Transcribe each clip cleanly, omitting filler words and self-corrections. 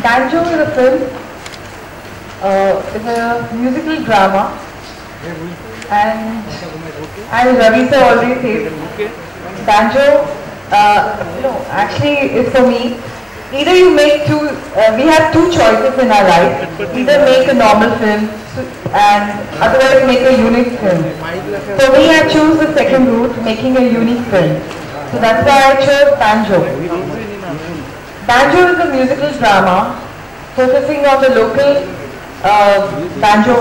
Banjo is a film, is a musical drama, and as Ravi sir already says, Banjo, actually is for me. Either you make we have two choices in our life. Either make a normal film and otherwise make a unique film. For me, I choose the second route, making a unique film. So that's why I chose Banjo. Banjo is a musical drama focusing on the local banjo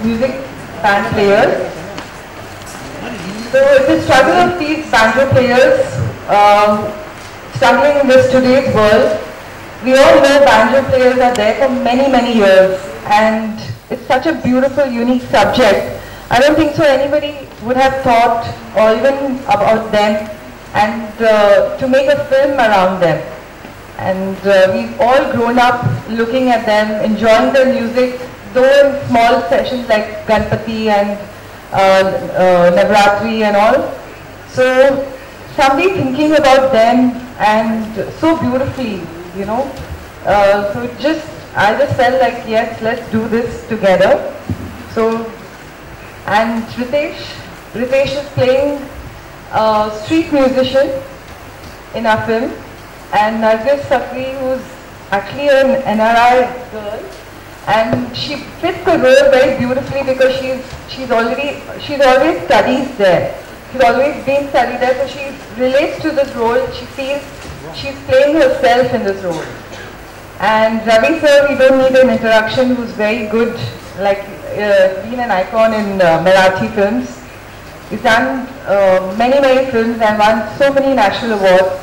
music band players. So it's the struggle of these banjo players struggling in this today's world. We all know banjo players are there for many years, and it's such a beautiful, unique subject. I don't think so anybody would have thought or even about them, and to make a film around them. And we've all grown up looking at them, enjoying their music, though in small sessions like Ganpati and Navratri and all. So somebody thinking about them and so beautifully, you know. I just felt like, yes, let's do this together. So, and Ritesh is playing a street musician in our film, and Nargis Sakri, who's actually an NRI girl, and she fits the role very beautifully because she's always studies there. She's always been studied there, so she relates to this role. She feels she's playing herself in this role. And Ravi sir, we don't need an introduction, who's very good, like been an icon in Marathi films. He's done many films and won so many national awards.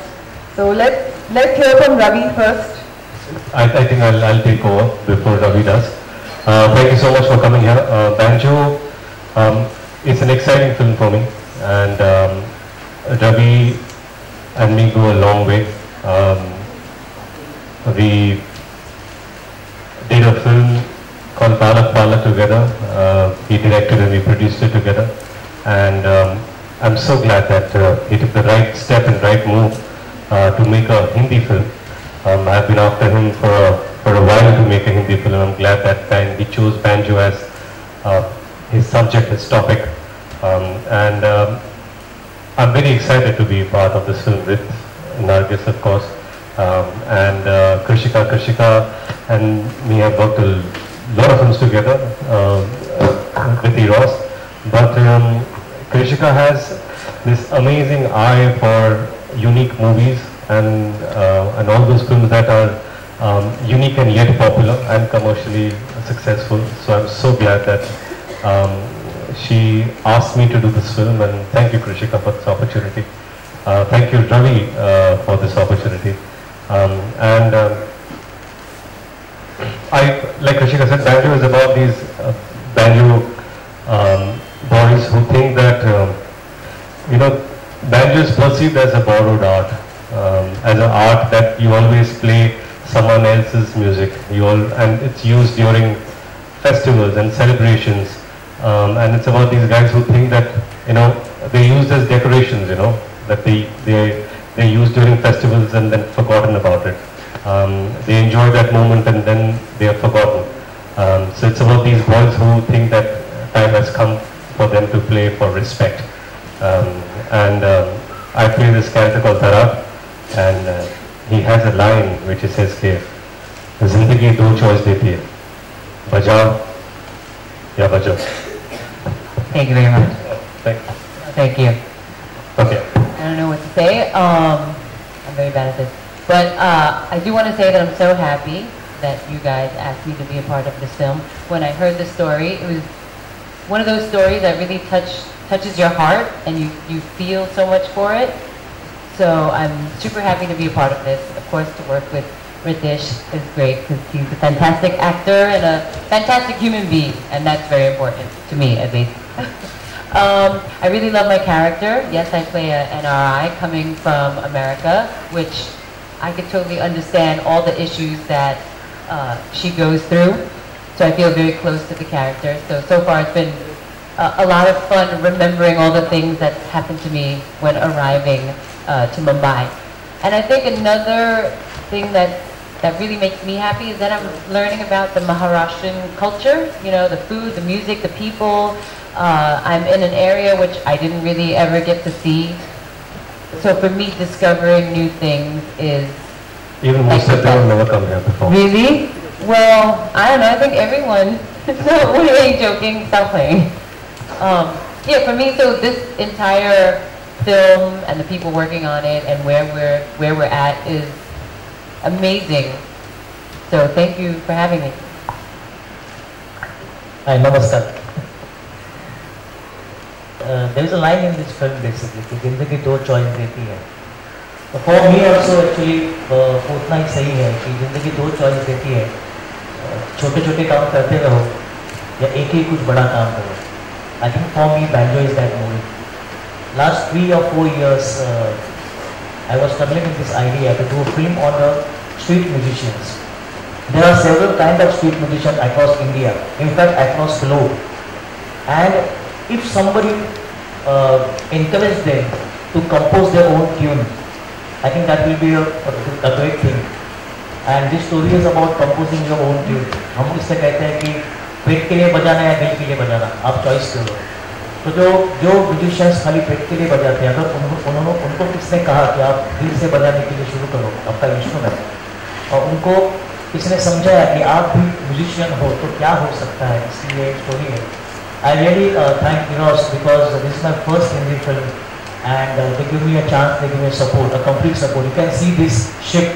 So let's hear from Ravi first. I think I'll take over before Ravi does. Thank you so much for coming here. Banjo, it's an exciting film for me, and Ravi and me go a long way. We did a film called Palak Palak together. We directed and we produced it together, and I'm so glad that he took the right step and right move to make a Hindi film. I've been after him for a while to make a Hindi film. I'm glad that time he chose Banjo as his subject, his topic, and I'm very excited to be part of this film with Nargis, of course, and Krishika and me have worked a lot of films together with Eros, but Krishika has this amazing eye for unique movies and all those films that are unique and yet popular and commercially successful. So I'm so glad that she asked me to do this film, and thank you, Krishika, for this opportunity. Thank you, Ravi, for this opportunity. Like Krishika said, Banjo is about these Banjo boys who think that Banjo is perceived as a borrowed art, as an art that you always play someone else's music. And it's used during festivals and celebrations, and it's about these guys who think that they're used as decorations, that they used during festivals and then forgotten about it. They enjoy that moment and then they are forgotten. So it's about these boys who think that time has come for them to play for respect. I play this character called Tarab, and he has a line which says here, "Zindagi do choice deti hai, bajao ya bajao." Thank you very much. Thank you. Okay. I don't know what to say. I'm very bad at this. But I do want to say that I'm so happy that you guys asked me to be a part of this film. When I heard the story, it was one of those stories that really touches your heart, and you feel so much for it. So I'm super happy to be a part of this. Of course, to work with Ritesh is great because he's a fantastic actor and a fantastic human being, and that's very important to me, at least. I really love my character. Yes, I play an NRI coming from America, which I could totally understand all the issues that she goes through. So I feel very close to the character. So far it's been a lot of fun remembering all the things that happened to me when arriving to Mumbai. And I think another thing that that really makes me happy is that I'm learning about the Maharashtrian culture, you know, the food, the music, the people. I'm in an area which I didn't really ever get to see. So for me, discovering new things is... Even most of them have never come here before. Really? Well, I don't know, I think everyone... No, we ain't joking, stop playing. Yeah, for me, so this entire film and the people working on it and where we're at is amazing. So thank you for having me. Hi, namaskar. There is a line in this film basically कि जिंदगी दो choice देती है. For me also actually उतना ही सही है कि जिंदगी दो चॉइस देती है. छोटे छोटे काम करते रहो या एक ही कुछ बड़ा काम करो. I think for me Banjo is that movie. Last 3 or 4 years I was struggling with this idea to do a film on the street musicians. There are several kinds of street musicians across India, in fact across globe. And if somebody encourages them to compose their own tune, I think that will be a great thing. And this story is about composing your own tune. हम इससे कहते हैं कि पेट के लिए बजाना या दिल के लिए बजाना, आप चॉइस करो. तो जो म्यूजिशियंस खाली पेट के लिए बजाते हैं, अगर उनको किसने कहा कि आप दिल से बजाने के लिए शुरू करो आपका इंस्ट्रूमेंट, और उनको किसने समझाया कि आप भी म्यूजिशियन हो तो क्या हो सकता है, इसलिए स्टोरी है. I really thank Eros because this is my first Hindi film and they give me a chance, they give me support, a complete support. You can see this ship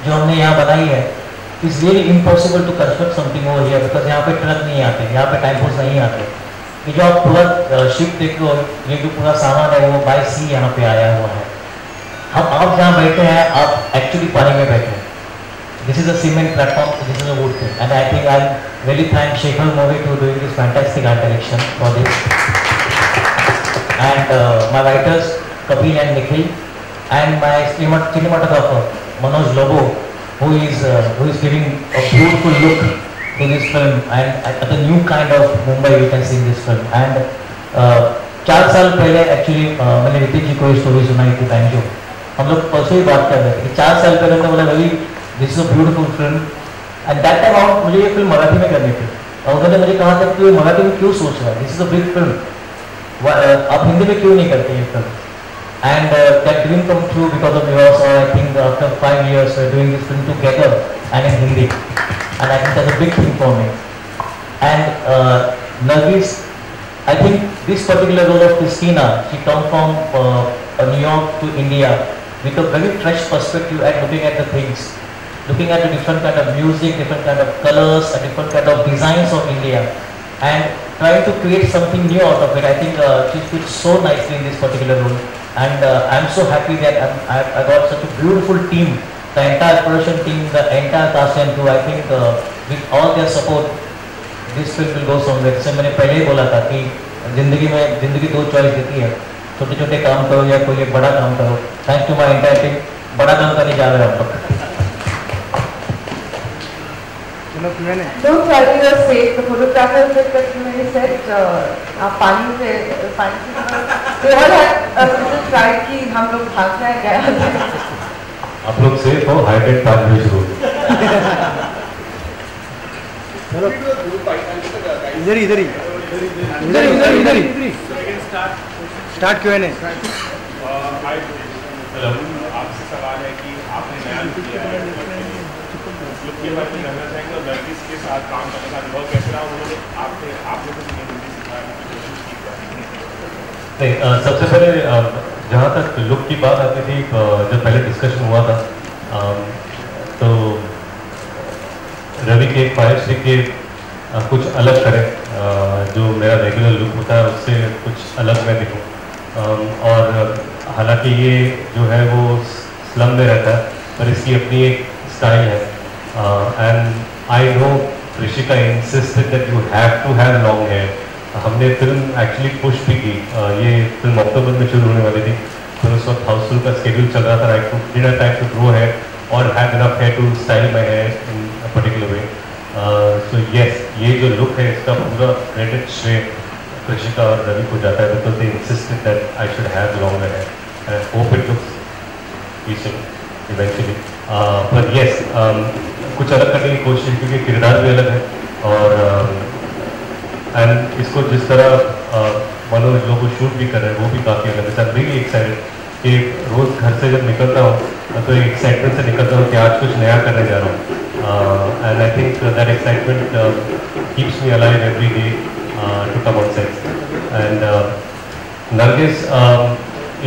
जो हमने यहाँ बनाई है. It's really impossible to construct something over here because यहाँ पे truck नहीं आते, यहाँ पे टाइमपोस नहीं आते. ये जो आप पूरा शिप देखो, ये जो पूरा सामान है वो बाय सी यहाँ पे आया हुआ है. आप जहाँ बैठे हैं आप एक्चुअली पानी में बैठे हैं. This is a cement platform, this is a wood thing, and I think I'll really thank Shekhar Movi to doing this fantastic art direction for this. And my writers Kapil and Nikhil, and my cinematographer Manoj Lobo, who is giving a beautiful look to this film and the new kind of Mumbai you can see in this film. And 4 साल पहले actually मैंने रितिक जी को ये story सुनाई थी banjo. हम लोग परसों ही बात कर रहे थे कि 4 साल पहले हमने बोला Ravi this is a beautiful film, and that time out मुझे ये फिल्म मराठी में करनी थी और उन्होंने मुझे कहा था कि मराठी में क्यों सोच रहा है, this is a big film, आप हिंदी में क्यों नहीं करते ये film. And that dream come true because of yours. और I think after 5 years doing this film together and in Hindi, and I think that's a big thing for me. And Nargis, I think this particular role of Christina, she come from New York to India with a very fresh perspective at looking at the things, looking at the different kind of music, different kind of colors, and different kind of designs of India, and trying to create something new out of it. I think she fits so nicely in this particular role, and I'm so happy that I got such a beautiful team, the entire production team, the entire cast and crew. I think with all their support, this film will go somewhere. जैसे मैंने पहले ही बोला था कि जिंदगी दो choice देती है, छोटे छोटे काम करो या कोई एक बड़ा काम करो. Thanks to my entire team, बड़ा काम करने जा रहे हैं हम लोग. Don't worry, you're safe. The photographer said that when he said आप पानी से they all had a little pride कि हम लोग भागना है गया. आप लोग सेफ हो, हाइटेड पार्क में शुरू. इधर ही स्टार्ट क्यों नहीं. आपसे सवाल है कि आपने नया लुक किया है, लुक के बारे में जानना चाहेंगे और नरगिस के साथ काम करने का अनुभव कैसे रहा. उन्होंने आपने कुछ हिंदी सिखाने की कोशिश की. नहीं, सबसे पहले जहाँ तक लुक की बात आती थी, जब पहले डिस्कशन हुआ था तो रवि के ख्वाहिश थी कि कुछ अलग करें, जो मेरा रेगुलर लुक होता है उससे कुछ अलग मैं दिखूं. और हालांकि ये जो है वो स्लम में रहता है पर इसकी अपनी एक स्टाइल है. And I know Rishika insisted that you have to have long hair. हमने फिल्म एक्चुअली पुश भी की. ये फिल्म अक्टूबर में शुरू होने वाली थी, फिर उस वक्त हाउसफुल का शेड्यूल चल रहा था. I did time to grow hair और have enough hair to style my hair in a particular way. So yes, ये जो लुक है इसका पूरा क्रेडिट श्रेय ऋषिका और रवि को जाता है because they insisted that I should have longer hair. I hope it looks decent eventually पर यस कुछ अलग करने की कोशिश क्योंकि किरदार भी अलग है और एंड इसको जिस तरह मनोज लोग शूट भी कर रहे हैं वो भी काफ़ी अलग है। रियली एक्साइटेड कि रोज़ घर से जब निकलता हूँ तो एक एक्साइटमेंट से निकलता हूँ कि आज कुछ नया करने जा रहा हूँ and I think that excitement keeps me alive every day to come on set and Nargis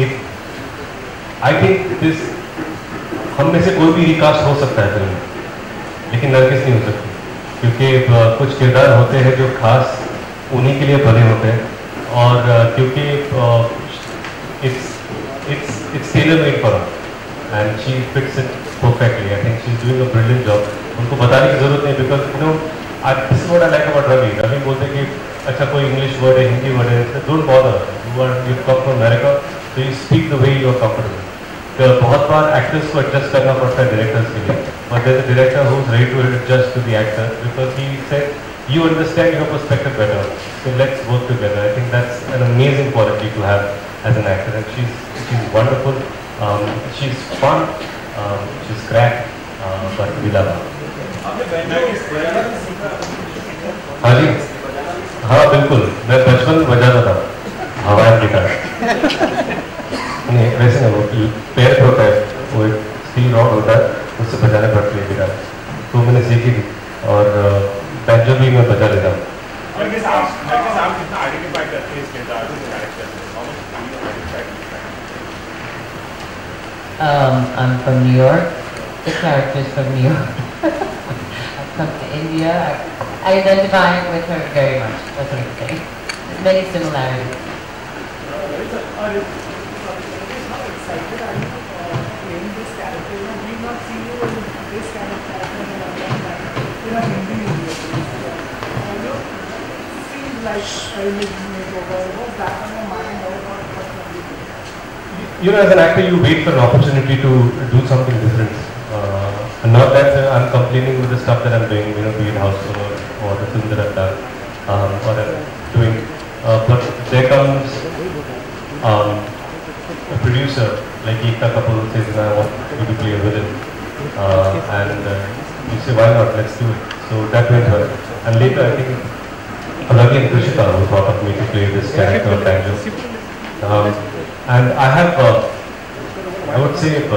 एक आई थिंक दिस हम में से कोई भी रिकास्ट हो सकता है फिल्म में लेकिन नरगिस नहीं हो सकती क्योंकि कुछ किरदार होते हैं जो खास उन्हीं के लिए बने होते हैं और क्योंकि it's tailor made for her and she fits it perfectly. I think she's doing a brilliant job. उनको बताने की जरूरत नहीं because you know this is what I like about Ravi. Ravi बोलते हैं कि अच्छा कोई English word है हिंदी word है don't bother. You come from America so you speak the way you are comfortable. तो बहुत बार actors को adjust करना पड़ता है directors के लिए but there's a director who's ready to adjust to the actor because he said you understand your perspective better so let's work together. I think that's an amazing quality to have as an actor and she's wonderful, she's fun, she's crack, but we love her. हाँ जी हाँ बिल्कुल मैं बचपन में बजाता था हवाई guitar नहीं वैसे नहीं वो पैर होता है वो एक स्टील रॉड होता है उससे बजाने पड़ती है गिटार तो मैंने सीखी थी और बैंजो भी मैं बजा लेता हूँ। I'm from New York. The character is from New York. I've come to India. I identify with her very much. That's what I'm saying. There's many similarities. You know, as an actor, you wait for an opportunity to do something different. And not that I'm complaining with the stuff that I'm doing, you know, be it Houseful or the film that I've done, or I'm doing. But there comes a producer like Ekta Kapoor who says, I want you to play a villain. And you say, why not? Let's do it. So that went well. And later, I think, Ravi and Krishika who thought of me to play this character of Banjo. And I have, I would say,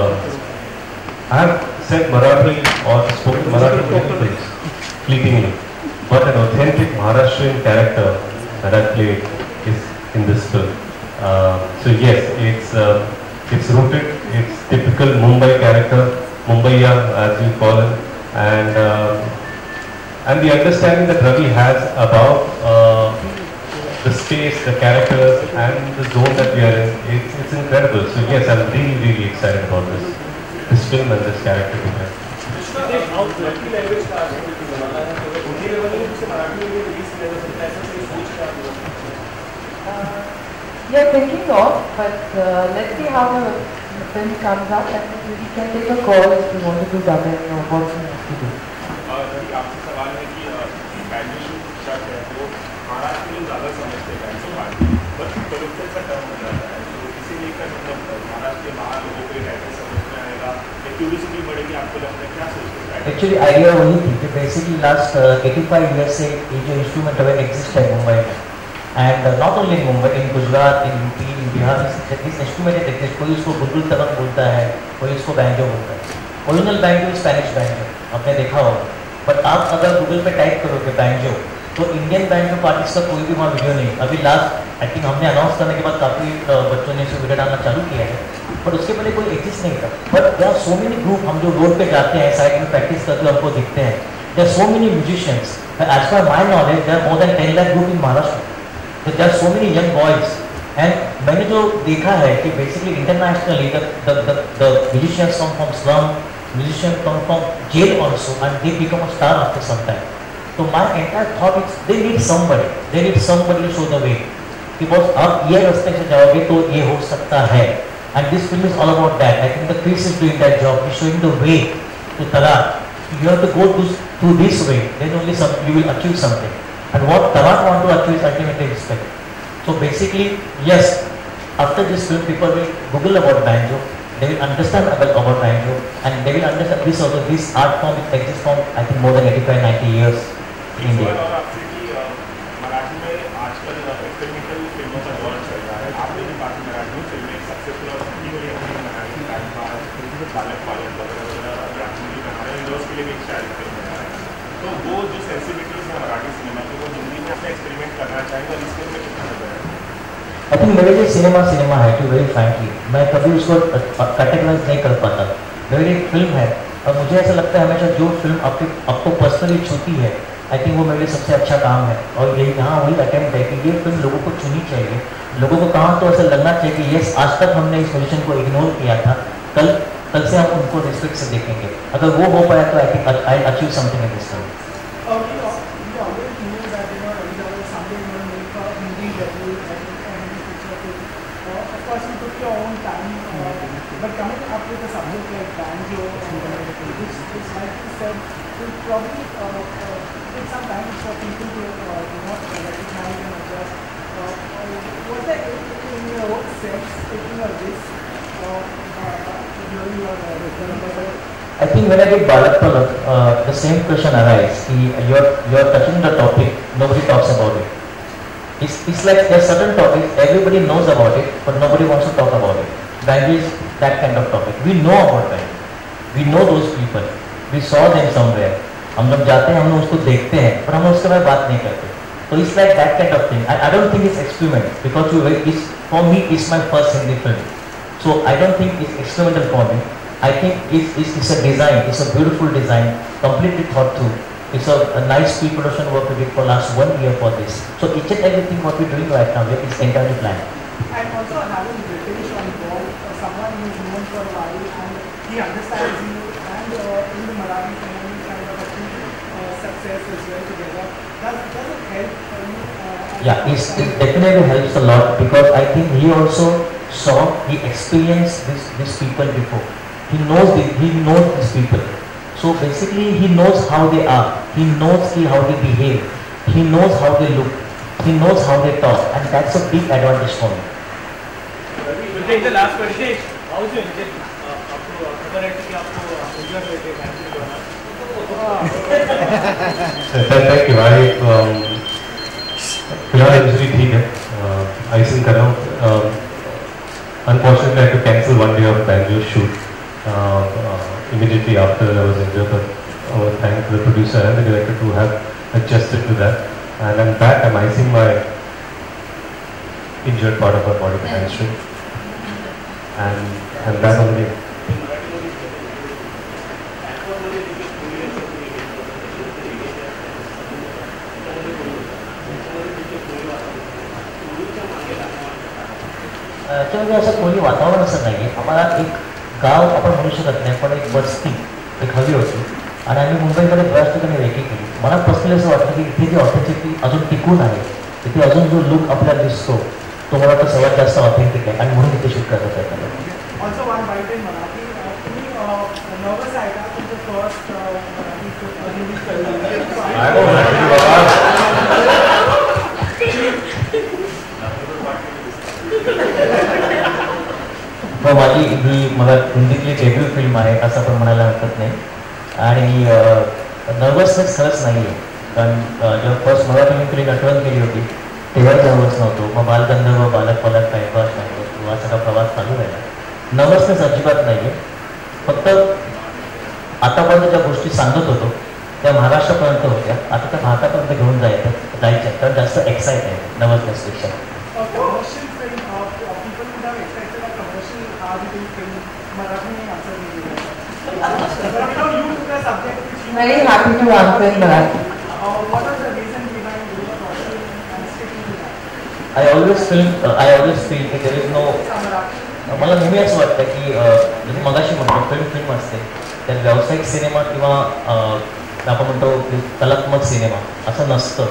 I have said Marathi or spoken Marathi films fleetingly, but an authentic Maharashtrian character that I played is in this film. So yes, it's rooted, it's typical Mumbai character, Mumbaiya as you call it, and the understanding that Ravi has about the space, the characters, and the zone that we are in, it's incredible. So yes, I'm really excited about this film and this character together. We are thinking of, but let's see how the film comes up and we can take a call if we want to do dubbing or what we have to do. आपसे सवाल है कि banjo shoot है वो महाराष्ट्र में ज़्यादा समझते हैं बैंजो पार्टी बट कलुक्टर का टर्म हो जाता है तो इसी लेकर मतलब महाराष्ट्र के बाहर लोगों को डायरेक्टर समझ में आएगा या क्यूरियोसिटी बढ़ेगी आपको लगता है क्या सोचते हैं? एक्चुअली आइडिया वही थी कि बेसिकली लास्ट 85 ईयर से ये जो इंस्ट्रूमेंट है एग्जिस्ट है मुंबई में and not only in Mumbai, in Gujarat, in UP, in Bihar, this instrument exist. कोई इसको बुलबुल तबक बोलता है, कोई इसको बैंजो बोलता है. ओरिजिनल बैंजो स्पेनिश बैंजो आपने देखा होगा, बट आप अगर गूगल पे टाइप करोगे बैंजो तो इंडियन बैंजो पार्टिस्ट का कोई भी वहाँ वीडियो नहीं. अभी लास्ट आई थिंक हमने अनाउंस करने के बाद काफ़ी बच्चों ने इसे वीडियो डालना चालू किया है, बट उसके पहले कोई एग्जिस्ट नहीं था. But there are so many group, हम जो रोड पे जाते हैं साइड में प्रैक्टिस करते हुए हमको दिखते हैं. There are so many musicians. As per my knowledge there are more than 10 lakh group in Maharashtra. There are so many young boys and मैंने जो देखा है कि basically internationally the musicians come from slum, musicians come from jail also and they become a star after some time. So my entire thought is they need somebody to show the way. Because आप ये रास्ते से जाओगे तो ये हो सकता है. And this film is all about that. I think the Chris is doing that job. He's showing the way to Talat. You have to go through this way. Then only you will achieve something. And what Talat want to achieve is ultimately respect. So basically, yes, after this film, people will Google about banjo. they will understand about Banjo, and they will understand this also. This art form it exists from I think more than 85-90 years in India. और आपसे कि मराठी में आजकल experimental फिल्मों का दौर चल रहा है, आपने भी काफ़ी मराठी फिल्में सक्सेसफुल और हिंदी में भी बनाई, टाइम पास, पालक पालक वगैरह अभी आप हिंदी बना रहे हैं, इन के लिए भी एक शायद फिल्म बना रहे हैं, तो वो जो सेंसिटिविटीज़ है मराठी सिनेमा की वो हिंदी में अपने एक्सपेरिमेंट करना चाहेंगे और इसके लिए कितना नजर है? आई थिंक मेरे लिए सिनेमा है टू वेरी फ्रैंकली, मैं कभी उसको कैटेगराइज नहीं कर पाता। मेरी एक फिल्म है और मुझे ऐसा लगता है हमेशा जो फिल्म आपको पर्सनली छूती है, आई थिंक वो मेरे लिए सबसे अच्छा काम है। और यही यहाँ वही अटेम्प्ट है कि ये फिल्म लोगों को छूनी चाहिए, लोगों को कहाँ तो ऐसा लगना चाहिए कि यस आज तक हमने इस पोजीशन को इग्नोर किया था, कल से हम उनको रिस्पेक्ट से देखेंगे। अगर वो हो पाया तो I think I achieve something in this film. But coming up with a subject like Banjo, which like you said, will probably take some time for people to recognize and adjust. Was there in your own sense taking a risk during your I think when I did Balak Palak, the same question arises. You're touching the topic, nobody talks about it. It's like there's certain topics everybody knows about it, but nobody wants to talk about it. Banjo is that kind of topic. We know about Banjo. We know those people. We saw them somewhere. हम जब जाते हैं हम लोग उसको देखते हैं पर हम उसके बारे में बात नहीं करते. So it's like that kind of thing. I don't think it's experiment because for me it's my first Hindi film. So I don't think it's experimental for me. I think it's a design. It's a beautiful design, completely thought through. It's a nice pre-production work we did for last 1 year for this. So each and everything what we're doing right now is entirely planned. And also having British on board, someone who is known for a while and he understands you, and in the Marathi film kind of achieve success as well together. Does it help you? Yeah, it definitely helps a lot because I think he also he experienced these people before. He knows these people. So basically he knows how they are. He knows how they behave. He knows how they look. He knows how they talk, and that's a big advantage for me. We'll take the last question. How is your intent? आपको खबर है कि आपको उज्जवल बेटे cancel करना? Thank you. फिलहाल injury ठीक है, आइसिंग कर रहा हूँ. Unfortunately, I had to cancel 1 day of Banjo shoot immediately after I was injured. But I want to thank the producer and the director to have adjusted to that. And I'm back. I'm icing my injured part of my body, the hamstring, and I'm back on the game. त्यामध्ये असं कोणी वातावरण असं नाही आहे. आम्हाला एक गाव आपण म्हणू शकत नाही, पण एक वस्ती एक हवी होती आणि आम्ही मुंबईमध्ये बऱ्याच ठिकाणी रेकी केली. मला पर्सनली असं वाटतं की इथे जी ऑथेंटिसिटी अजून टिकून आहे, इथे अजून जो लुक आपल्याला दिसतो तो मला वाटतं सर्वात जास्त ऑथेंटिक आहे आणि म्हणून इथे शूट करत आहे. Also one bite in Marathi. तुम्ही nervous आहे का तुमचं first Hindi film? I don't know. हो, माझी ही मला हिंदीतली डेब्यू फिल्म आहे असं पण म्हणायला हरकत नाही आणि नर्वसनेस खरंच नाही आहे. कारण जेव्हा फर्स्ट मराठी मी फिल्म आठवण केली होती तेव्हा नर्वस नव्हतो. मग बालगंधर्व, बालक पालक, टाइमपास नाही, हा सगळा प्रवास चालू राहिला. नर्वसनेस अजिबात नाही आहे. फक्त आतापर्यंत ज्या गोष्टी सांगत होतो त्या महाराष्ट्रापर्यंत होत्या, आता त्या भारतापर्यंत घेऊन जायच्या तर जास्त एक्साइट आहे नर्वसनेसपेक्षा. Commercial film, people would have expected a commercial R-rated film. Marathi ने answer नहीं दिया. But you took a subject which you Very happy to answer in Marathi. what was the reason behind doing a commercial and sticking to that? I always feel की there is no. मला नेहमी असं वाटतं की जसं मगाशी म्हणतो film असते तर व्यावसायिक सिनेमा किंवा आपण म्हणतो कलात्मक सिनेमा असं नसतं.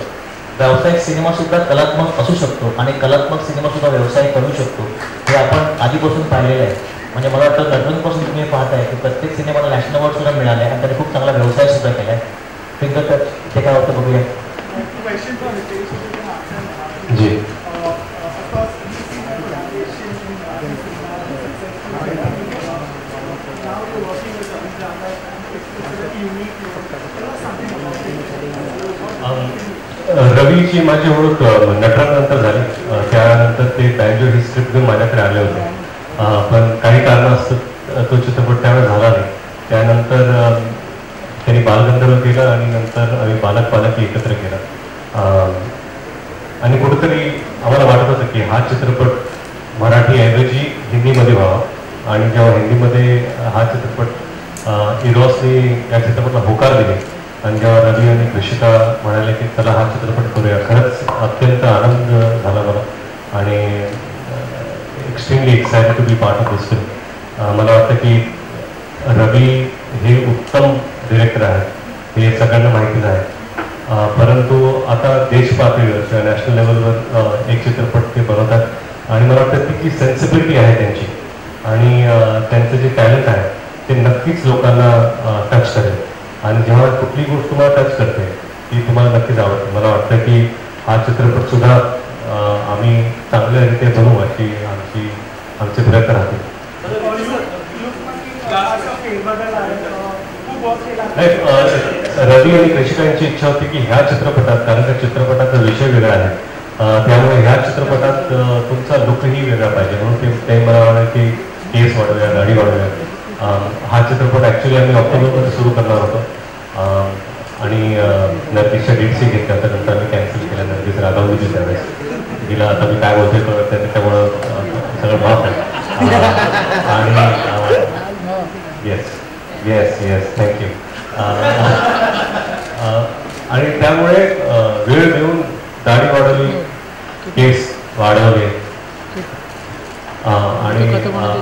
व्यावसायिक सिनेमासुद्धा कलात्मक असू शकतो आणि कलात्मक सिनेमासुद्धा व्यवसाय करू शकतो, हे आपण आधीपासून पाहिलेलं आहे. म्हणजे मला वाटतं नटवनपासून तुम्ही पाहताय की प्रत्येक सिनेमाला नॅशनल अवॉर्ड सुद्धा मिळाले आणि त्याने खूप चांगला व्यवसाय सुद्धा केला आहे. फिंगर टच ते काय होतं बघूया. Question for Ritesh, you can answer in Marathi. Ji. Of course, we see that collaboration in Marathi cinema is successful. रवीची माझी ओळख नटरानंतर झाली. त्यानंतर ते बँजो ही स्क्रिप्ट घेऊन माझ्याकडे आले होते. पण काही कारणास्तव तो चित्रपट त्यावेळेस झाला नाही. त्यानंतर त्यांनी बालगंधर्व केला आणि नंतर आम्ही बालक पालक एकत्र केला. आणि कुठेतरी आम्हाला वाटत होतं की हा चित्रपट मराठीऐवजी हिंदीमध्ये व्हावा. आणि जेव्हा हिंदीमध्ये हा चित्रपट इरॉसने या चित्रपटाला होकार दिले आणि जेव्हा रवी आणि कृषिका म्हणाले की चला हा चित्रपट करूया, खरंच अत्यंत आनंद झाला मला आणि extremely excited to be part of this film. मला वाटतं की रवी हे उत्तम डिरेक्टर आहेत, हे सगळ्यांना माहितीच आहे. परंतु आता देश पातळीवर किंवा नॅशनल लेवलवर एक चित्रपट ते बनवतात आणि मला वाटतं ती जी सेन्सिबिलिटी आहे त्यांची आणि त्यांचं जे टॅलेंट आहे ते नक्कीच लोकांना टच करेल. आणि जेव्हा कुठली गोष्ट तुम्हाला टच करते ती तुम्हाला नक्कीच आवडते. मला वाटतं की हा चित्रपटसुद्धा आम्ही चांगल्यारीत्या बनवू अशी आमचे प्रयत्न राहतील. नाही, रवी आणि कृषिकांची इच्छा होती की ह्या चित्रपटात, कारण त्या चित्रपटाचा विषय वेगळा आहे, त्यामुळे ह्या चित्रपटात तुमचा लुकही वेगळा पाहिजे म्हणून ते मला म्हणाले की केस वाढवूया, गाडी वाढवूया. हा चित्रपट ॲक्च्युली आम्ही ऑक्टोबरमध्ये सुरू करणार होतो आणि नर्गिसच्या डेट्सही घेतल्या होत्या. नंतर आम्ही कॅन्सल केल्या. नर्गिस रागावली होती त्यावेळेस, तिला आता मी काय बोलतोय कळत नाही, त्याच्यामुळं सगळं माफ आहे. आणि येस येस येस थँक्यू. आणि त्यामुळे वेळ देऊन दाढी वाढवली, केस वाढवले आणि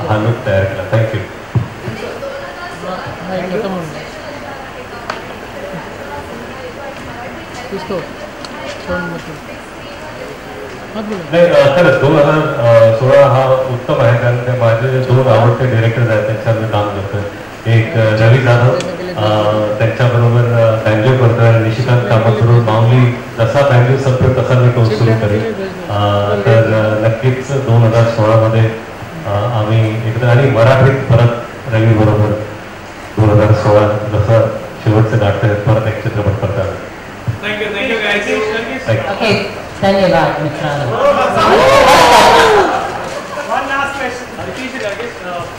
हा लुक तयार केला. थँक्यू. नाही, खरंच 2016 हा उत्तम आहे, कारण माझे 2 आवडते डिरेक्टर्स आहेत त्यांच्यावर मी काम करतोय. एक रवी जाधव, त्यांच्याबरोबर बँजो करतोय आणि निशिकांत कामतबरोबर माऊली जसा बँजो संपतो तसा मी तो सुरू करेन. तर नक्कीच 2016मध्ये आम्ही एकदा आणि मराठीत परत रवी बरोबर 2016 जसं शेवटचं नाट्य परत एक चित्रपट करतात. ओके, धन्यवाद मित्रांनो.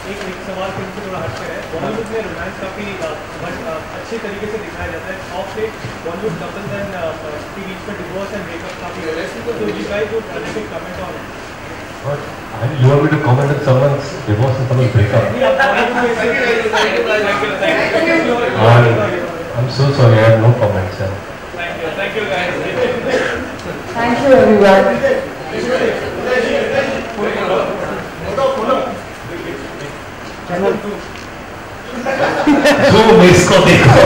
एक सवाल फिल्म थोड़ा हटके है. बॉलीवुड में रोमांस काफी अच्छे तरीके से दिखाया जाता है. Of late Bollywood couples and के बीच में डिवोर्स एंड ब्रेकअप काफी हो रहे हैं. तो you guys would let comment on it. You want me to comment on someone's divorce and someone's breakup? I'm so sorry, I have no comments. Thank you guys. Thank you everyone. Zoom इसको देखो.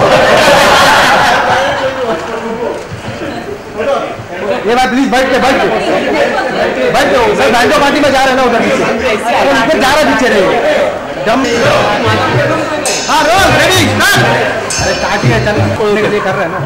ये बात please बैठ के sir banjo party में जा रहे हैं ना उधर उधर जा रहे पीछे रहे दम. हाँ रोल रेडी स्टार्ट. अरे स्टार्ट ही है, चल कर रहे हैं ना.